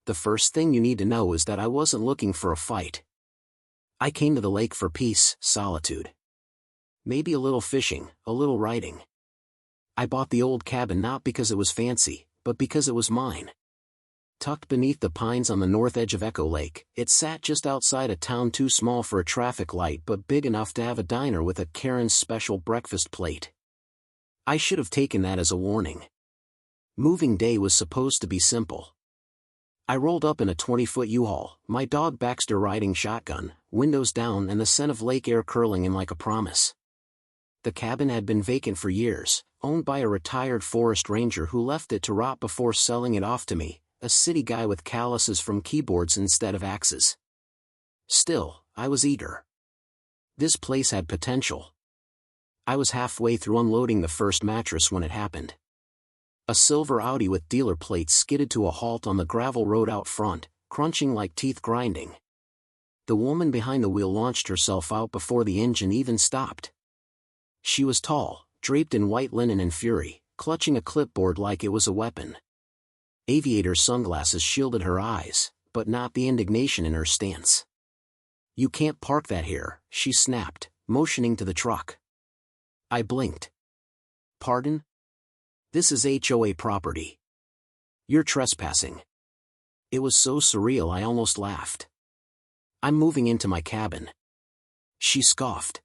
The first thing you need to know is that I wasn't looking for a fight. I came to the lake for peace, solitude. Maybe a little fishing, a little writing. I bought the old cabin not because it was fancy, but because it was mine. Tucked beneath the pines on the north edge of Echo Lake, it sat just outside a town too small for a traffic light but big enough to have a diner with a Karen's special breakfast plate. I should have taken that as a warning. Moving day was supposed to be simple. I rolled up in a 20-foot U-Haul, my dog Baxter riding shotgun, windows down and the scent of lake air curling in like a promise. The cabin had been vacant for years, owned by a retired forest ranger who left it to rot before selling it off to me, a city guy with calluses from keyboards instead of axes. Still, I was eager. This place had potential. I was halfway through unloading the first mattress when it happened. A silver Audi with dealer plates skidded to a halt on the gravel road out front, crunching like teeth grinding. The woman behind the wheel launched herself out before the engine even stopped. She was tall, draped in white linen and fury, clutching a clipboard like it was a weapon. Aviator sunglasses shielded her eyes, but not the indignation in her stance. "You can't park that here," she snapped, motioning to the truck. I blinked. "Pardon? This is HOA property. You're trespassing." It was so surreal I almost laughed. "I'm moving into my cabin." She scoffed.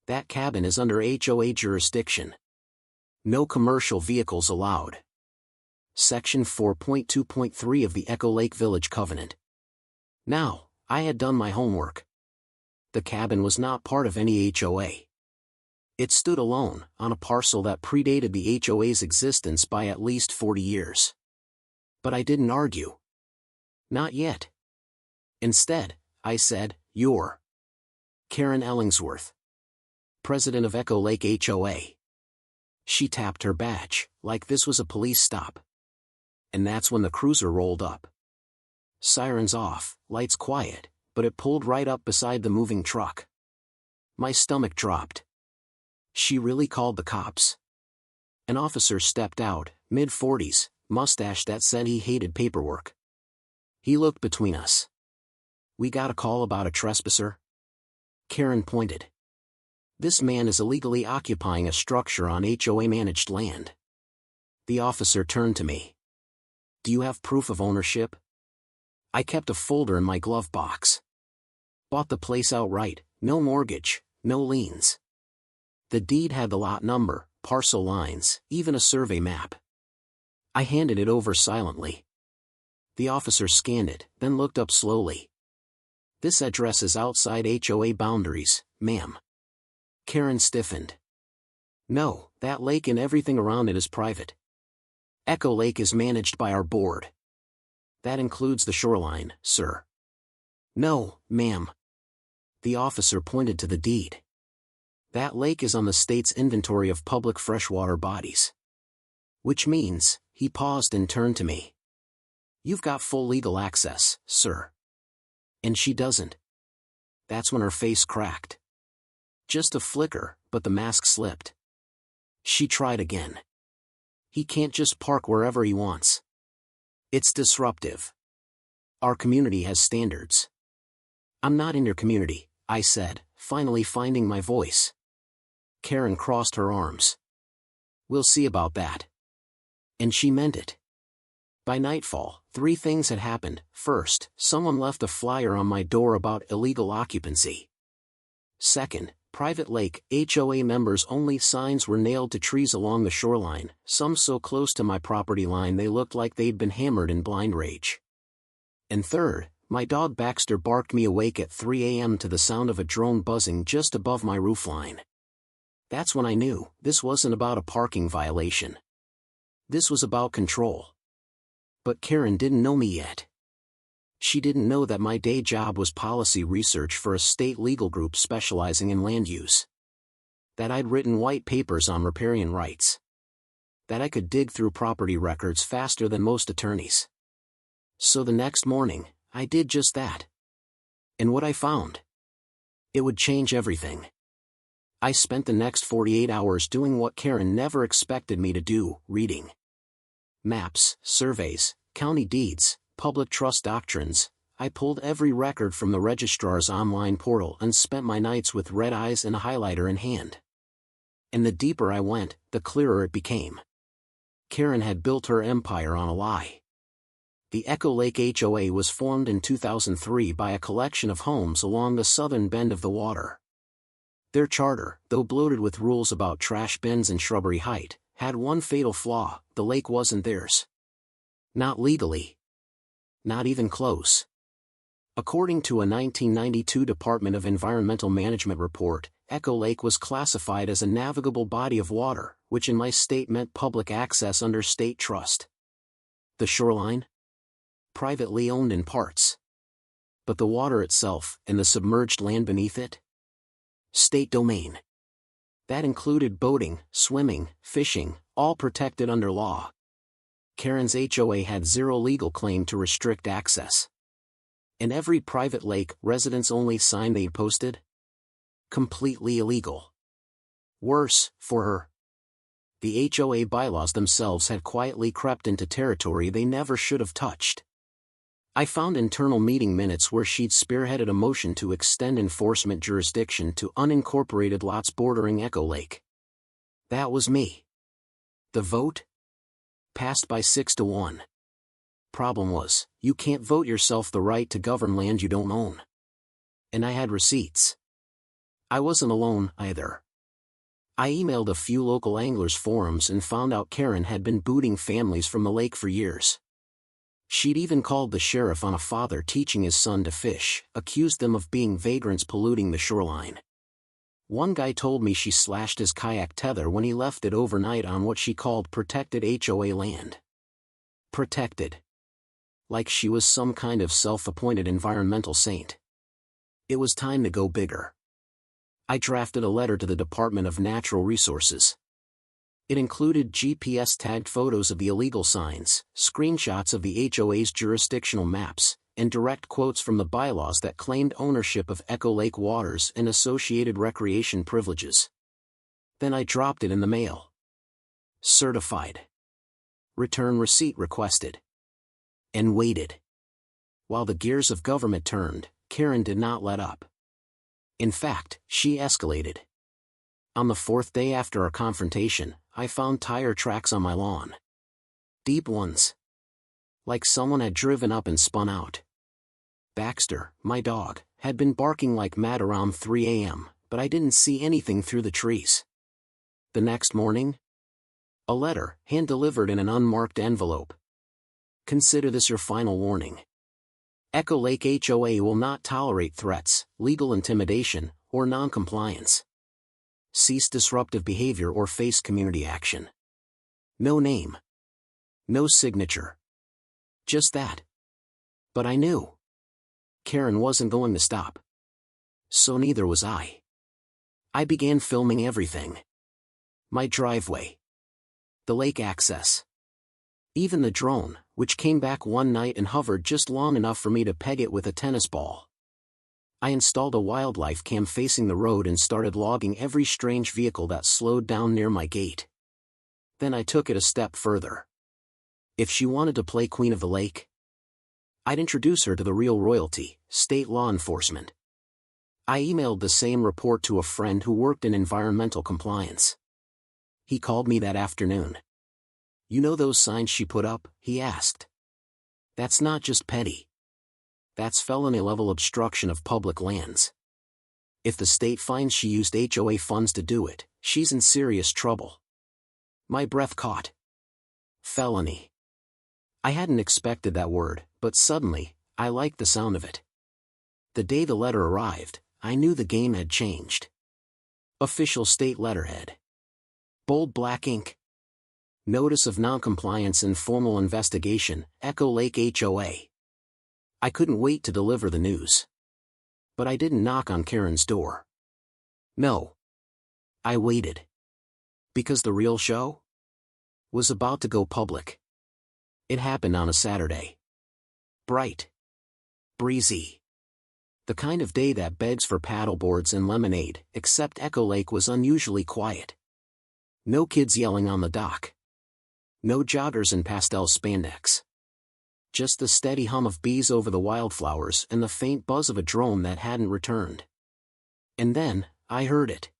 "That cabin is under HOA jurisdiction. No commercial vehicles allowed. Section 4.2.3 of the Echo Lake Village Covenant." Now, I had done my homework. The cabin was not part of any HOA. It stood alone, on a parcel that predated the HOA's existence by at least 40 years. But I didn't argue. Not yet. Instead, I said, "You're Karen Ellingsworth, president of Echo Lake HOA." She tapped her badge, like this was a police stop. And that's when the cruiser rolled up. Sirens off, lights quiet, but it pulled right up beside the moving truck. My stomach dropped. She really called the cops. An officer stepped out, mid-40s, mustache that said he hated paperwork. He looked between us. "We got a call about a trespasser." Karen pointed. "This man is illegally occupying a structure on HOA-managed land." The officer turned to me. "Do you have proof of ownership?" I kept a folder in my glove box. "Bought the place outright, no mortgage, no liens." The deed had the lot number, parcel lines, even a survey map. I handed it over silently. The officer scanned it, then looked up slowly. "This address is outside HOA boundaries, ma'am." Karen stiffened. "No, that lake and everything around it is private. Echo Lake is managed by our board. That includes the shoreline, sir." "No, ma'am." The officer pointed to the deed. "That lake is on the state's inventory of public freshwater bodies. Which means," he paused and turned to me, "you've got full legal access, sir." And she doesn't. That's when her face cracked. Just a flicker, but the mask slipped. She tried again. "He can't just park wherever he wants. It's disruptive. Our community has standards." "I'm not in your community," I said, finally finding my voice. Karen crossed her arms. "We'll see about that." And she meant it. By nightfall, 3 things had happened. First, someone left a flyer on my door about illegal occupancy. Second, private lake, HOA members only signs were nailed to trees along the shoreline, some so close to my property line they looked like they'd been hammered in blind rage. And third, my dog Baxter barked me awake at 3 a.m. to the sound of a drone buzzing just above my roofline. That's when I knew this wasn't about a parking violation. This was about control. But Karen didn't know me yet. She didn't know that my day job was policy research for a state legal group specializing in land use. That I'd written white papers on riparian rights. That I could dig through property records faster than most attorneys. So the next morning, I did just that. And what I found? It would change everything. I spent the next 48 hours doing what Karen never expected me to do, reading maps, surveys, county deeds, public trust doctrines, I pulled every record from the registrar's online portal and spent my nights with red eyes and a highlighter in hand. And the deeper I went, the clearer it became. Karen had built her empire on a lie. The Echo Lake HOA was formed in 2003 by a collection of homes along the southern bend of the water. Their charter, though bloated with rules about trash bins and shrubbery height, had one fatal flaw: the lake wasn't theirs. Not legally. Not even close. According to a 1992 Department of Environmental Management report, Echo Lake was classified as a navigable body of water, which in my state meant public access under state trust. The shoreline? Privately owned in parts. But the water itself, and the submerged land beneath it? State domain. That included boating, swimming, fishing, all protected under law. Karen's HOA had zero legal claim to restrict access. And every private lake, residents-only sign they posted? Completely illegal. Worse, for her. The HOA bylaws themselves had quietly crept into territory they never should have touched. I found internal meeting minutes where she'd spearheaded a motion to extend enforcement jurisdiction to unincorporated lots bordering Echo Lake. That was me. The vote? Passed by 6-1. Problem was, you can't vote yourself the right to govern land you don't own. And I had receipts. I wasn't alone, either. I emailed a few local anglers forums and found out Karen had been booting families from the lake for years. She'd even called the sheriff on a father teaching his son to fish, accused them of being vagrants polluting the shoreline. One guy told me she slashed his kayak tether when he left it overnight on what she called protected HOA land. Protected. Like she was some kind of self-appointed environmental saint. It was time to go bigger. I drafted a letter to the Department of Natural Resources. It included GPS-tagged photos of the illegal signs, screenshots of the HOA's jurisdictional maps, and direct quotes from the bylaws that claimed ownership of Echo Lake waters and associated recreation privileges. Then I dropped it in the mail. Certified. Return receipt requested. And waited. While the gears of government turned, Karen did not let up. In fact, she escalated. On the fourth day after our confrontation, I found tire tracks on my lawn. Deep ones. Like someone had driven up and spun out. Baxter, my dog, had been barking like mad around 3 a.m., but I didn't see anything through the trees. The next morning? A letter, hand-delivered in an unmarked envelope. Consider this your final warning. Echo Lake HOA will not tolerate threats, legal intimidation, or non-compliance. Cease disruptive behavior or face community action. No name. No signature. Just that. But I knew. Karen wasn't going to stop. So neither was I. I began filming everything. My driveway. The lake access. Even the drone, which came back one night and hovered just long enough for me to peg it with a tennis ball. I installed a wildlife cam facing the road and started logging every strange vehicle that slowed down near my gate. Then I took it a step further. If she wanted to play Queen of the Lake, I'd introduce her to the real royalty, state law enforcement. I emailed the same report to a friend who worked in environmental compliance. He called me that afternoon. You know those signs she put up? He asked. That's not just petty. That's felony-level obstruction of public lands. If the state finds she used HOA funds to do it, she's in serious trouble. My breath caught. Felony. I hadn't expected that word, but suddenly, I liked the sound of it. The day the letter arrived, I knew the game had changed. Official state letterhead. Bold black ink. Notice of noncompliance and formal investigation, Echo Lake HOA. I couldn't wait to deliver the news. But I didn't knock on Karen's door. No. I waited. Because the real show was about to go public. It happened on a Saturday. Bright. Breezy. The kind of day that begs for paddleboards and lemonade, except Echo Lake was unusually quiet. No kids yelling on the dock. No joggers in pastel spandex. Just the steady hum of bees over the wildflowers and the faint buzz of a drone that hadn't returned. And then, I heard it.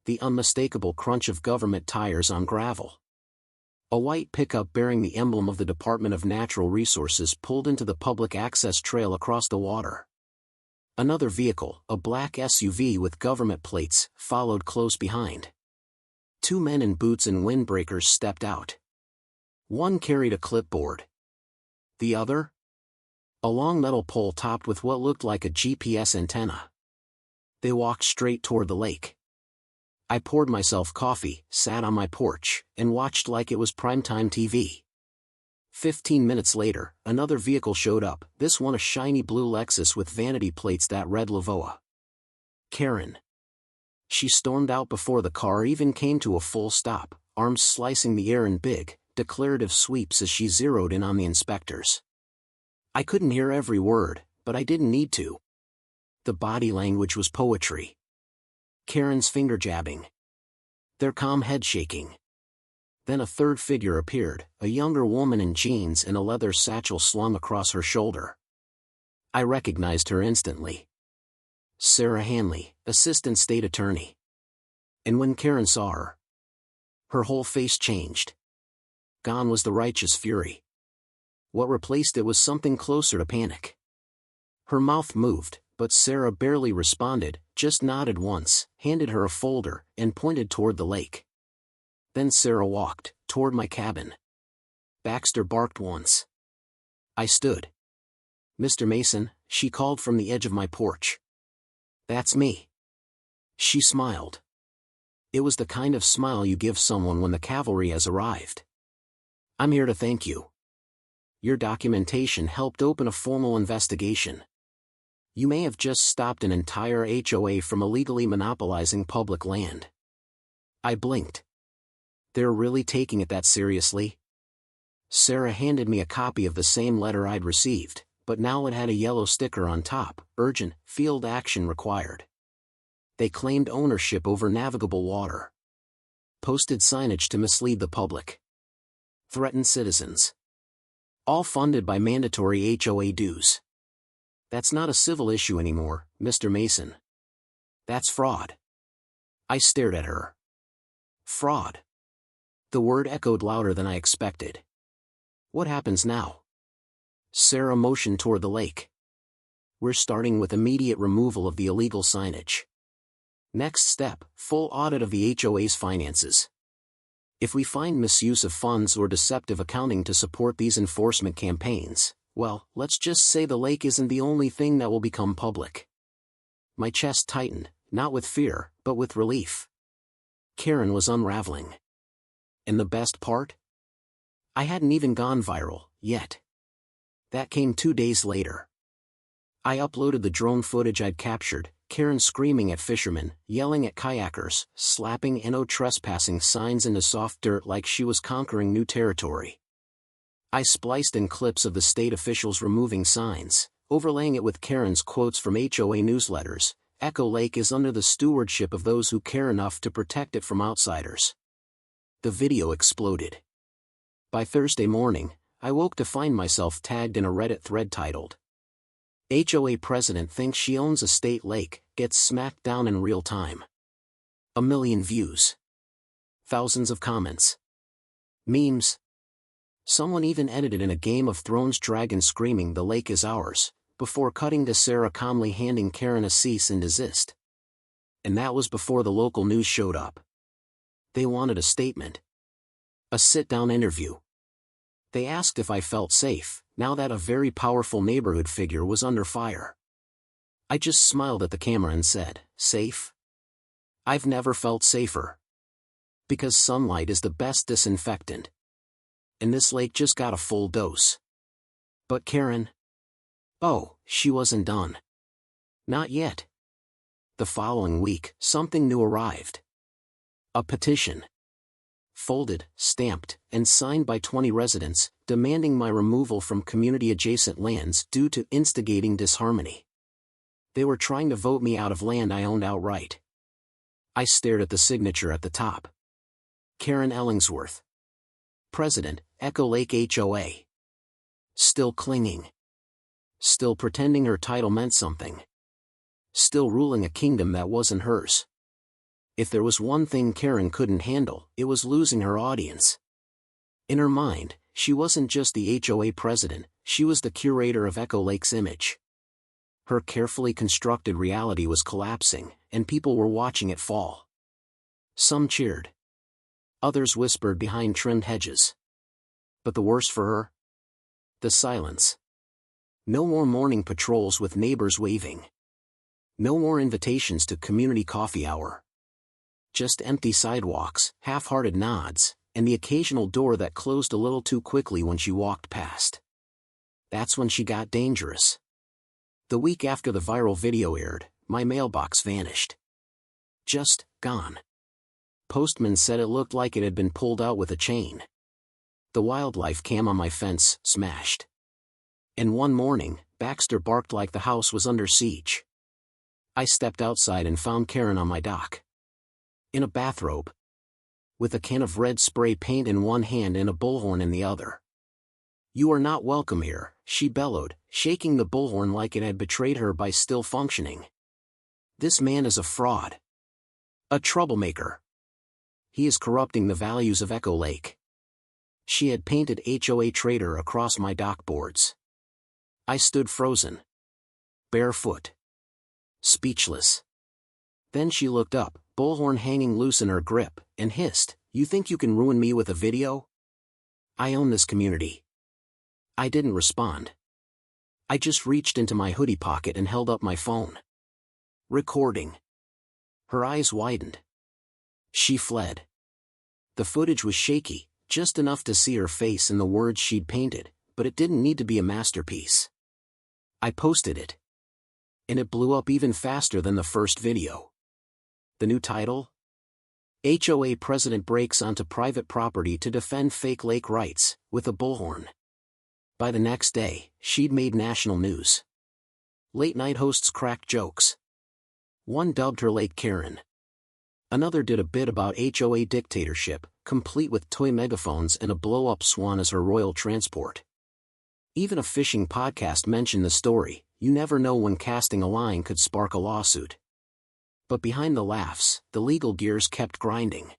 The unmistakable crunch of government tires on gravel. A white pickup bearing the emblem of the Department of Natural Resources pulled into the public access trail across the water. Another vehicle, a black SUV with government plates, followed close behind. Two men in boots and windbreakers stepped out. One carried a clipboard. The other? A long metal pole topped with what looked like a GPS antenna. They walked straight toward the lake. I poured myself coffee, sat on my porch, and watched like it was primetime TV. 15 minutes later, another vehicle showed up, this one a shiny blue Lexus with vanity plates that read Lavoa. Karen. She stormed out before the car even came to a full stop, arms slicing the air in big, declarative sweeps as she zeroed in on the inspectors. I couldn't hear every word, but I didn't need to. The body language was poetry. Karen's finger jabbing. Their calm head shaking. Then a third figure appeared, a younger woman in jeans and a leather satchel slung across her shoulder. I recognized her instantly. Sarah Hanley, Assistant State Attorney. And when Karen saw her whole face changed. Gone was the righteous fury. What replaced it was something closer to panic. Her mouth moved, but Sarah barely responded, just nodded once, handed her a folder, and pointed toward the lake. Then Sarah walked toward my cabin. Baxter barked once. I stood. "Mr. Mason," she called from the edge of my porch. "That's me." She smiled. It was the kind of smile you give someone when the cavalry has arrived. "I'm here to thank you. Your documentation helped open a formal investigation. You may have just stopped an entire HOA from illegally monopolizing public land." I blinked. They're really taking it that seriously? Sarah handed me a copy of the same letter I'd received, but now it had a yellow sticker on top, urgent, field action required. They claimed ownership over navigable water. Posted signage to mislead the public. Threatened citizens. All funded by mandatory HOA dues. That's not a civil issue anymore, Mr. Mason. That's fraud. I stared at her. Fraud. The word echoed louder than I expected. What happens now? Sarah motioned toward the lake. We're starting with immediate removal of the illegal signage. Next step, full audit of the HOA's finances. If we find misuse of funds or deceptive accounting to support these enforcement campaigns, well, let's just say the lake isn't the only thing that will become public. My chest tightened, not with fear, but with relief. Karen was unraveling. And the best part? I hadn't even gone viral, yet. That came 2 days later. I uploaded the drone footage I'd captured, Karen screaming at fishermen, yelling at kayakers, slapping "No trespassing" signs into soft dirt like she was conquering new territory. I spliced in clips of the state officials removing signs, overlaying it with Karen's quotes from HOA newsletters. Echo Lake is under the stewardship of those who care enough to protect it from outsiders. The video exploded. By Thursday morning, I woke to find myself tagged in a Reddit thread titled, "HOA President Thinks She Owns a State Lake, Gets Smacked Down in Real Time." 1 million views. Thousands of comments. Memes. Someone even edited in a Game of Thrones dragon screaming "The lake is ours," before cutting to Sarah calmly handing Karen a cease and desist. And that was before the local news showed up. They wanted a statement. A sit-down interview. They asked if I felt safe, now that a very powerful neighborhood figure was under fire. I just smiled at the camera and said, "Safe? I've never felt safer. Because sunlight is the best disinfectant. And this lake just got a full dose." But Karen? Oh, she wasn't done. Not yet. The following week, something new arrived. A petition. Folded, stamped, and signed by 20 residents, demanding my removal from community-adjacent lands due to instigating disharmony. They were trying to vote me out of land I owned outright. I stared at the signature at the top. Karen Ellingsworth. President, Echo Lake HOA. Still clinging. Still pretending her title meant something. Still ruling a kingdom that wasn't hers. If there was one thing Karen couldn't handle, it was losing her audience. In her mind, she wasn't just the HOA president, she was the curator of Echo Lake's image. Her carefully constructed reality was collapsing, and people were watching it fall. Some cheered. Others whispered behind trimmed hedges. But the worst for her? The silence. No more morning patrols with neighbors waving. No more invitations to community coffee hour. Just empty sidewalks, half-hearted nods, and the occasional door that closed a little too quickly when she walked past. That's when she got dangerous. The week after the viral video aired, my mailbox vanished. Just gone. Postman said it looked like it had been pulled out with a chain. The wildlife cam on my fence smashed. And one morning, Baxter barked like the house was under siege. I stepped outside and found Karen on my dock. In a bathrobe. With a can of red spray paint in one hand and a bullhorn in the other. "You are not welcome here," she bellowed, shaking the bullhorn like it had betrayed her by still functioning. "This man is a fraud. A troublemaker. He is corrupting the values of Echo Lake." She had painted HOA traitor across my dock boards. I stood frozen. Barefoot. Speechless. Then she looked up, bullhorn hanging loose in her grip, and hissed, "You think you can ruin me with a video? I own this community." I didn't respond. I just reached into my hoodie pocket and held up my phone. Recording. Her eyes widened. She fled. The footage was shaky, just enough to see her face and the words she'd painted, but it didn't need to be a masterpiece. I posted it. And it blew up even faster than the first video. The new title? HOA President Breaks Onto Private Property to Defend Fake Lake Rights, with a Bullhorn. By the next day, she'd made national news. Late-night hosts cracked jokes. One dubbed her Lake Karen. Another did a bit about HOA dictatorship, complete with toy megaphones and a blow-up swan as her royal transport. Even a fishing podcast mentioned the story. You never know when casting a line could spark a lawsuit. But behind the laughs, the legal gears kept grinding.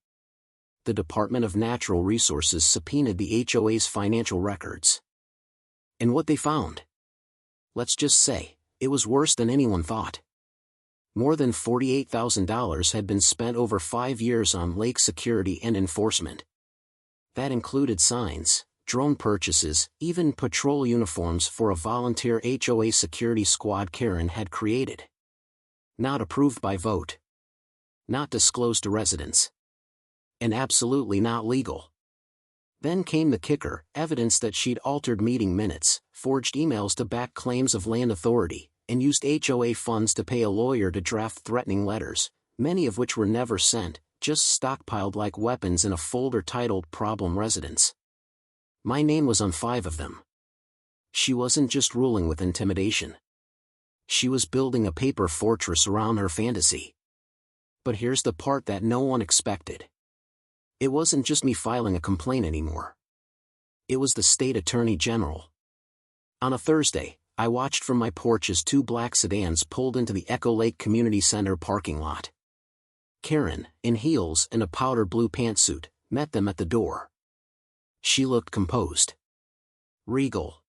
The Department of Natural Resources subpoenaed the HOA's financial records. And what they found? Let's just say, it was worse than anyone thought. More than $48,000 had been spent over 5 years on lake security and enforcement. That included signs, drone purchases, even patrol uniforms for a volunteer HOA security squad Karen had created. Not approved by vote. Not disclosed to residents. And absolutely not legal. Then came the kicker, evidence that she'd altered meeting minutes, forged emails to back claims of land authority, and used HOA funds to pay a lawyer to draft threatening letters, many of which were never sent, just stockpiled like weapons in a folder titled Problem Residents. My name was on 5 of them. She wasn't just ruling with intimidation. She was building a paper fortress around her fantasy. But here's the part that no one expected. It wasn't just me filing a complaint anymore. It was the state attorney general. On a Thursday, I watched from my porch as 2 black sedans pulled into the Echo Lake Community Center parking lot. Karen, in heels and a powder blue pantsuit, met them at the door. She looked composed. Regal.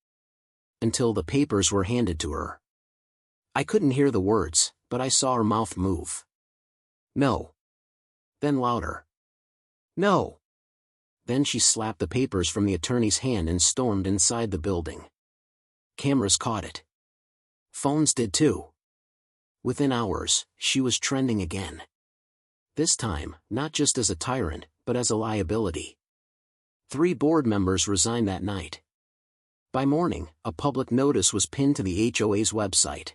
Until the papers were handed to her. I couldn't hear the words, but I saw her mouth move. No. Then louder. No. Then she slapped the papers from the attorney's hand and stormed inside the building. Cameras caught it. Phones did too. Within hours, she was trending again. This time, not just as a tyrant, but as a liability. 3 board members resigned that night. By morning, a public notice was pinned to the HOA's website.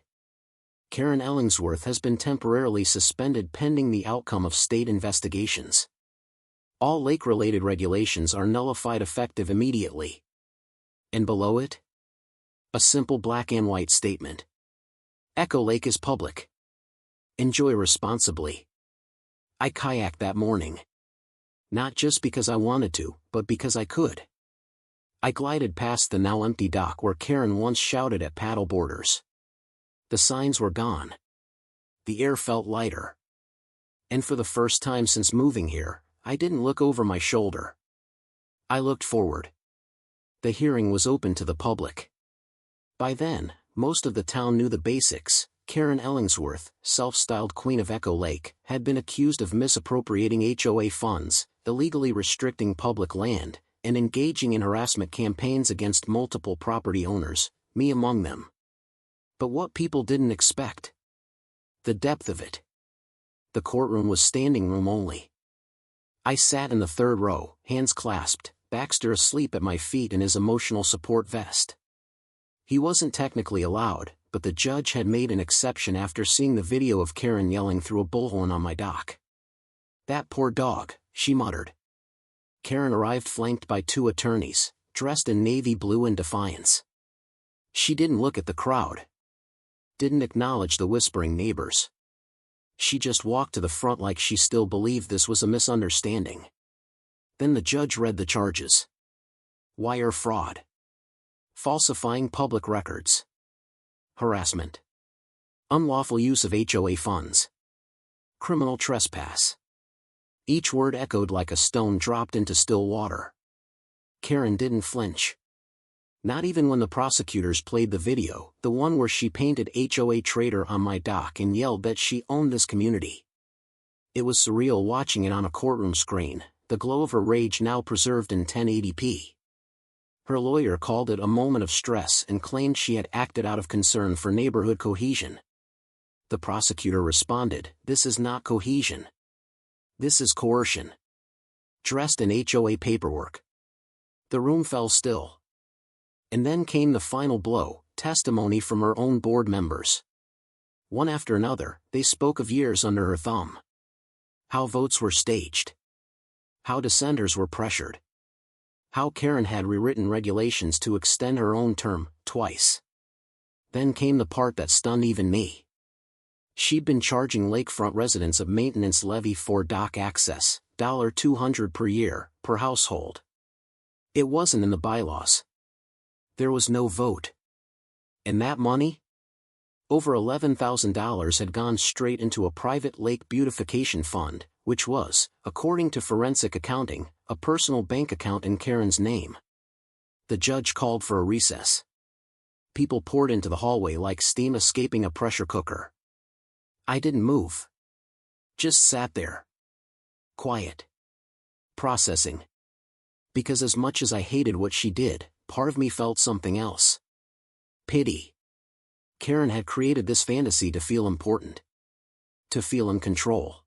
Karen Ellingsworth has been temporarily suspended pending the outcome of state investigations. All lake-related regulations are nullified effective immediately. And below it? A simple black and white statement. Echo Lake is public. Enjoy responsibly. I kayaked that morning. Not just because I wanted to, but because I could. I glided past the now empty dock where Karen once shouted at paddleboarders. The signs were gone. The air felt lighter. And for the first time since moving here, I didn't look over my shoulder. I looked forward. The hearing was open to the public. By then, most of the town knew the basics. Karen Ellingsworth, self-styled Queen of Echo Lake, had been accused of misappropriating HOA funds, illegally restricting public land, and engaging in harassment campaigns against multiple property owners, me among them. But what people didn't expect? The depth of it. The courtroom was standing room only. I sat in the third row, hands clasped, Baxter asleep at my feet in his emotional support vest. He wasn't technically allowed, but the judge had made an exception after seeing the video of Karen yelling through a bullhorn on my dock. "That poor dog," she muttered. Karen arrived flanked by 2 attorneys, dressed in navy blue in defiance. She didn't look at the crowd. Didn't acknowledge the whispering neighbors. She just walked to the front like she still believed this was a misunderstanding. Then the judge read the charges. Wire fraud. Falsifying public records. Harassment. Unlawful use of HOA funds. Criminal trespass. Each word echoed like a stone dropped into still water. Karen didn't flinch. Not even when the prosecutors played the video, the one where she painted HOA traitor on my dock and yelled that she owned this community. It was surreal watching it on a courtroom screen, the glow of her rage now preserved in 1080p. Her lawyer called it a moment of stress and claimed she had acted out of concern for neighborhood cohesion. The prosecutor responded, "This is not cohesion. This is coercion." Dressed in HOA paperwork. The room fell still. And then came the final blow, testimony from her own board members. One after another, they spoke of years under her thumb. How votes were staged. How dissenters were pressured. How Karen had rewritten regulations to extend her own term, twice. Then came the part that stunned even me. She'd been charging lakefront residents a maintenance levy for dock access, $200 per year, per household. It wasn't in the bylaws. There was no vote. And that money? Over $11,000 had gone straight into a private lake beautification fund, which was, according to forensic accounting, a personal bank account in Karen's name. The judge called for a recess. People poured into the hallway like steam escaping a pressure cooker. I didn't move. Just sat there. Quiet. Processing. Because as much as I hated what she did, part of me felt something else. Pity. Karen had created this fantasy to feel important. To feel in control.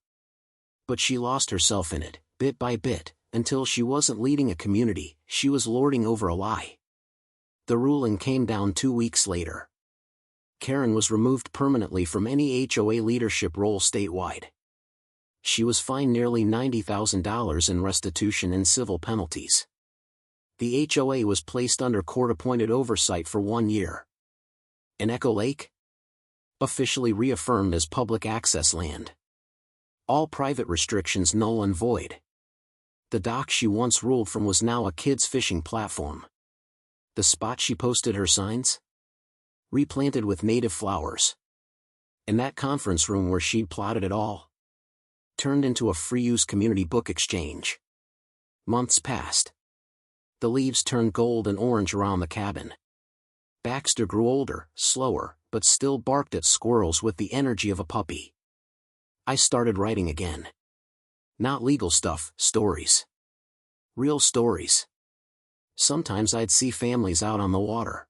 But she lost herself in it, bit by bit, until she wasn't leading a community, she was lording over a lie. The ruling came down 2 weeks later. Karen was removed permanently from any HOA leadership role statewide. She was fined nearly $90,000 in restitution and civil penalties. The HOA was placed under court-appointed oversight for 1 year. And Echo Lake? Officially reaffirmed as public access land. All private restrictions null and void. The dock she once ruled from was now a kids' fishing platform. The spot she posted her signs? Replanted with native flowers. And that conference room where she'd plotted it all? Turned into a free-use community book exchange. Months passed. The leaves turned gold and orange around the cabin. Baxter grew older, slower, but still barked at squirrels with the energy of a puppy. I started writing again. Not legal stuff, stories. Real stories. Sometimes I'd see families out on the water.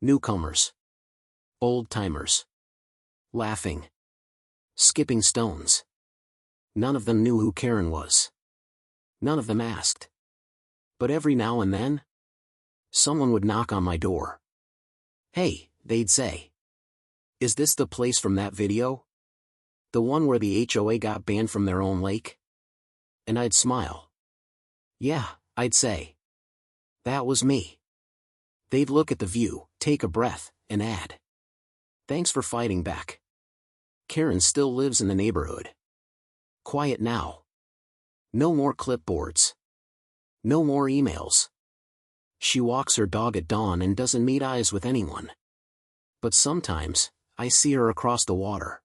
Newcomers. Old-timers. Laughing. Skipping stones. None of them knew who Karen was. None of them asked. But every now and then, someone would knock on my door. "Hey," they'd say. "Is this the place from that video? The one where the HOA got banned from their own lake?" And I'd smile. "Yeah," I'd say. "That was me." They'd look at the view, take a breath, and add, "Thanks for fighting back." Karen still lives in the neighborhood. Quiet now. No more clipboards. No more emails. She walks her dog at dawn and doesn't meet eyes with anyone. But sometimes, I see her across the water.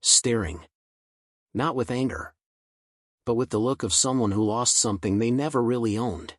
Staring. Not with anger, but with the look of someone who lost something they never really owned.